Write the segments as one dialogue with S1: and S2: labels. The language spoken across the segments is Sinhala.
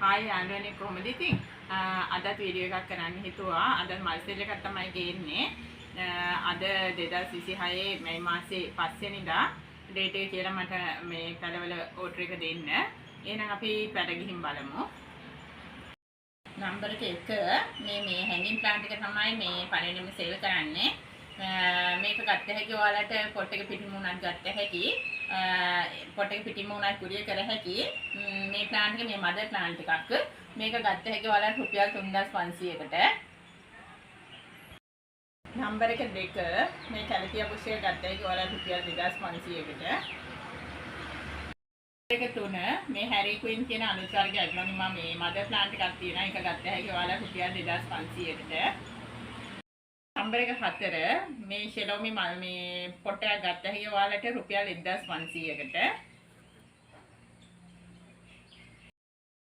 S1: හායි ආන්ඩෝනි කොහොමද ඉතින් අදත් වීඩියෝ එකක් කරන්න හිතුවා. අද මල්සෙල් එකක් තමයි ගේන්නේ. අද 2026 මේ මාසේ 5 වෙනිදා ඩේට් එක කියලා මට මේ පැලවල ඕඩර් එක දෙන්න. එහෙනම් අපි පැට ගිහින් බලමු. නම්බර එක 1 මේ හැංගින් ප්ලාන්ට් එක තමයි මේ පළවෙනිම සේල් කරන්නේ. මේක ගත්ත හැකි ඔයාලට පොට් එක පිටින්ම උනත් ගත්ත හැකි පොට් එක පිටින්ම උනත් කුරියර් කර හැකි මේ ප්ලාන්ට් එක මේ මදර් ප්ලාන්ට් එකක් මේක ගත්ත හැකි ඔයාලට රුපියල් 3500කට නම්බර එක 2 මේ කැලිටියා බුෂ් එක ගත්ත හැකි ඔයාලට රුපියල් 2500කට එක 3 මේ හැරි ක්වීන් කියන අලුත් වර්ග ඇග්ලොනිමා මේ මදර් ප්ලාන්ට් එකක් තියෙනවා ඒක ගත්ත හැකි ඔයාලට රුපියල් 2500කට නම්බර එක 4 මේ ෂෙලෝමි මල් මේ පොට් එකක් ගත්ත හැකි ඔයාලට රුපියල් 1500කට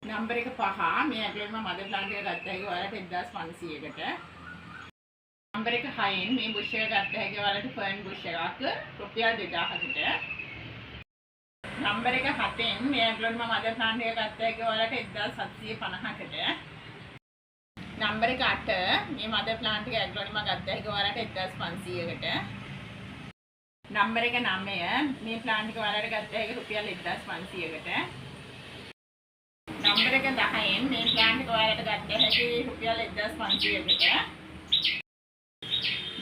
S1: නම්බර එක 5 මේ ඇග්ලොනිමා මදර් ප්ලාන්ට් එක ගත්ත හැකි ඔයාලට 1500කට නම්බර එක 6 මේ බුෂ් එක ගත්ත හැකි ඔයාලට ෆර්න් බුෂ් එකක් රුපියල් 2000කට නම්බර එක 7 මේ ඇග්ලොනිමා මදර් ප්ලාන්ට් එක ගත්ත හැකි ඔයාලට 1750කට නම්බර එක 8 මේ මදර් ප්ලාන්ට් එක ඇග්ලොනිමා ගත්ත හැකි ඔයාලට 1500කට නම්බර එක 9 මේ ප්ලාන්ට් එක ඔයාලට ගත්ත හැකි රුපියල් 1500කට නම්බර එක 10 මේ ප්ලාන්ට් එක ඔයාලට ගත්ත හැකි රුපියල් 1500කට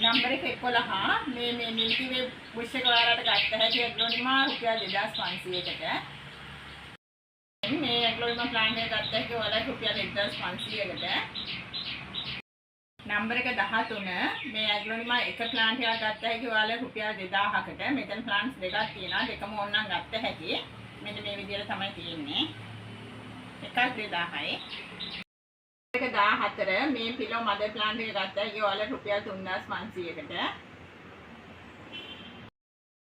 S1: නම්බර එක 11 මේ මිල්කි වේ බුෂ් එක ඔයාලට ගත්ත හැකි ඇග්ලොනිමා රුපියල් 2500කට මේ ඇග්ලොනිමා ප්ලාන්ට් එක ගත්ත හැකි ඔයාලට රුපියල් 1500කට නම්බර එක 13 මේ ඇග්ලොනිමා එක ප්ලාන්ට් එකක් ගත්ත හැකි ඔයාලට රුපියල් 2000කට මෙතන ප්ලාන්ට්ස් දෙකක් තියෙනවා දෙකම ඕනනම් ගත්ත හැකි මෙන්න මේ විදිහට තමයි තියෙන්නේ එකක් 2000යි එක 14 මේ පිලෝ මදර් ප්ලාන්ට් එක ගත්ත හැකි ඔයාලට රුපියල් 3500කට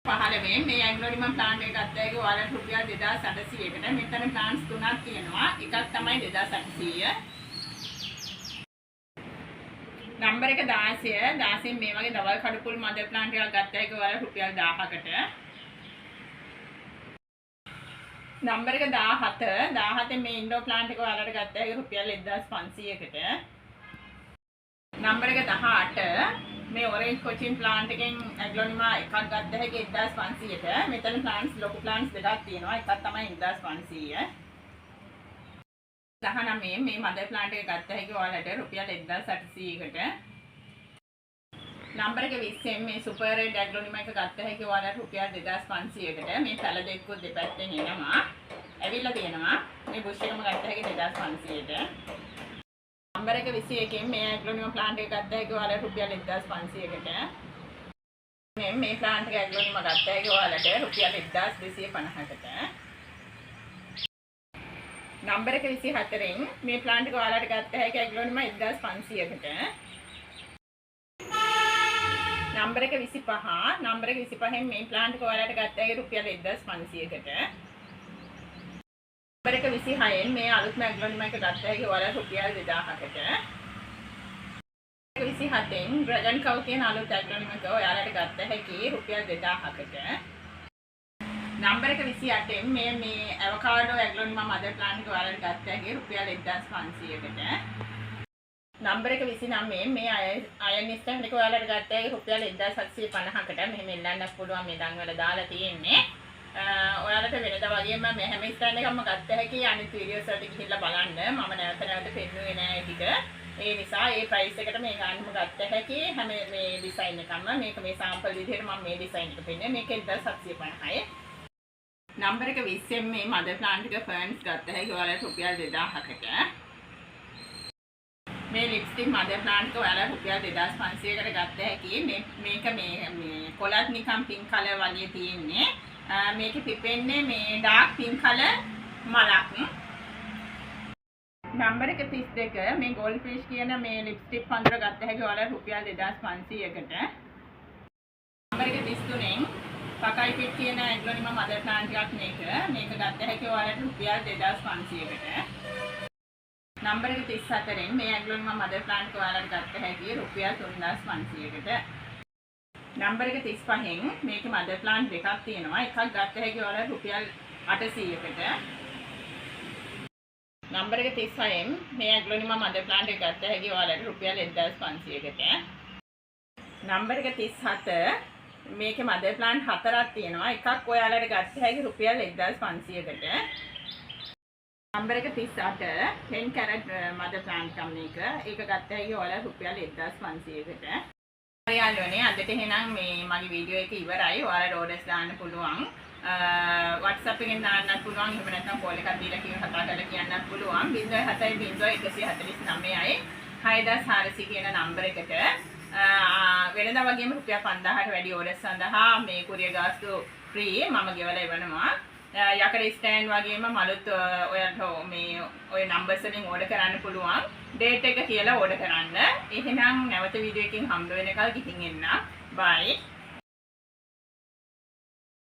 S1: 15 මේ ඇග්ලොනිමා ප්ලාන්ට් එක ගත්ත හැකි ඔයාලට රුපියල් 2800කට මෙතන ප්ලාන්ට්ස් තුනක් තියෙනවා එකක් තමයි 2800 නම්බර එක 16 මේ වගේ දවල් කඩපුල් මදර් ප්ලාන්ට් එකක් ගත්ත හැකි ඔයාලට රුපියල් 1000කට නම්බර එක 17 මේ ඉන්ඩෝ ප්ලාන්ට් එක ඔයාලට ගත්ත හැකි රුපියල් 1500කට නම්බර එක 18 මේ ඔරෙන්ජ් කොචින් ප්ලාන්ට් එකෙන් ඇග්ලොනිමා එකක් ගත්ත හැකි 1500ට මෙතන ප්ලාන්ට්ස් ලොකු ප්ලාන්ට්ස් දෙකක් තියෙනවා එකක් තමයි 1500 19 මේ මදර් ප්ලාන්ට් එක ගත්ත හැකි ඔයාලට රුපියල් 1800කට නම්බර එක 20 මේ සුපර් රෙඩ් ඇග්ලොනිමා එක ගත්ත හැකි ඔයාලට රුපියල් 2500කට මේ පැල දෙකකුත් දෙපැත්තෙන් එනවා ඇවිල්ලා තියෙනවා මේ බුෂ් එකම ගත්ත හැකි 2500ට නම්බර එක 21 මේ ඇග්ලොනිමා ප්ලාන්ට් එක ගත්ත හැකි ඔයාලට රුපියල් 1500කට මේ ප්ලාන්ට් එක ඇග්ලොනිමා ගත්ත හැකි ඔයාලට රුපියල් 1250කට නම්බර එක 24 මේ ප්ලාන්ට් එක ඔයාලට ගත්ත හැකි ඇග්ලොනිමා 1500කට නම්බර එක 25 නම්බර එක 25 මේ ප්ලාන්ට් එක ඔයාලට ගත්ත හැකි රුපියල් 1500කට නම්බර එක 26 මේ අලුත්ම ඇග්ලොනිමා එක ගත්ත හැකි ඔයාලට රුපියල් 2000කට 27 ඩ්‍රැගන් කව් කියන අලුත් ඇග්ලොනිමා එක ඔයාලට ගත්ත හැකි රුපියල් 2000කට නම්බර එක 28 මේ ඇවෝකාඩෝ ඇග්ලොනිමා මදර් ප්ලාන්ට් එක ඔයාලට ගත්ත හැකි රුපියල් 1500කට නම්බර එක 29 මේ අයන් ස්ටෑන්ඩ් එක ඔයාලට ගත්ත හැකි රුපියල් 1750කට මෙහෙම එල්ලන්නත් පුළුවන් මේ දන් වල දාලා තියෙන්නේ ඔයාලට වෙනදා වගේම මේ හැම ස්ටෑන්ඩ් එකක්ම ගත්ත හැකි අනිත් වීඩියෝස් වලට ගිහිල්ලා බලන්න මම නැවත නැවත පෙන්නුවේ නෑ ටික ඒ නිසා ඒ ප්‍රයිස් එකට මේක අන්නම ගත්ත හැකි හැම මේ ඩිසයින් එකක්ම මේක මේ සාම්පල් විදිහට මම මේ ඩිසයින් එක පෙන්නුවේ මේක 1750යි නම්බර එක 20 මේ මදර් ප්ලාන්ට් එක ෆර්න්ස් ගත්ත හැකි ඔයාලට රුපියල් 2000කට මේ ලිප්ස්ටික් මදර් ප්ලාන්ට් එක ඔයාලට රුපියල් 2500කට ගත්ත හැකි මේක මේ කොලත් නිකන් පින්ක් කලර් වගේ තියෙන්නේ මේකේ පිපෙන්නේ මේ ඩාර්ක් පින්ක් කලර් මලක් නම්බර එක 32 මේ ගෝල්ඩ් ෆිෂ් කියන මේ ලිප්ස්ටික් පඳුර ගත්ත හැකි ඔයාලට රුපියල් 2500කට නම්බර එක 33 පකයි පිට් කියන ඇග්ලොනිමා මදර් ප්ලාන්ට් එකක් මේක ගත්ත හැකි ඔයාලට රුපියල් 2500කට නම්බර එක 34 මේ ඇග්ලොනිමා මදර් ප්ලාන්ට් එක ඔයාලට ගත්ත හැකි රුපියල් 3500කට නම්බර එක 35 මේකේ මදර් ප්ලාන්ට් දෙකක් තියෙනවා එකක් ගත්ත හැකි ඔයාලට රුපියල් 800කට නම්බර එක 36න් මේ ඇග්ලොනිමා මදර් ප්ලාන්ට් එක ගත්ත හැකි ඔයාලට රුපියල් 1500කට. නම්බර එක 37 මේකේ මදර් ප්ලාන්ට් 4ක් තියෙනවා. එකක් ඔයාලට ගත්ත හැකි රුපියල් 1500කට. නම්බර එක 38 10 කැරට් මදර් ප්ලාන්ට් කම්පැනි එක. ඒක ගත්ත හැකි ඔයාලට රුපියල් 1500කට. යාළුවනේ අදට එහෙනම් මේ මගේ වීඩියෝ එක ඉවරයි. ඔයාලට ඕඩර්ස් දාන්න පුළුවන්. WhatsApp එකෙන් දාන්නත් පුළුවන්. එහෙම නැත්නම් කෝල් එකක් දීලා කතා කරලා කියන්නත් පුළුවන්. 070 149 කියන නම්බර එකට වෙනදා වගේම රුපියල් 5000ට වැඩි ඕඩර්ස් සඳහා මේ කුරියර් ගාස්තු ෆ්‍රී මම ගෙවලා එවනවා. යකඩ ස්ටෑන්ඩ් වගේම මලුත් ඔයාලට මේ ඔය නම්බර්ස් වලින් ඕඩර් කරන්න පුළුවන්. ඩේට් එක කියලා ඕඩර් කරන්න. එහෙනම් නැවත වීඩියෝ එකකින් හම්බ වෙනකල් ගිහින් එන්න. බයි.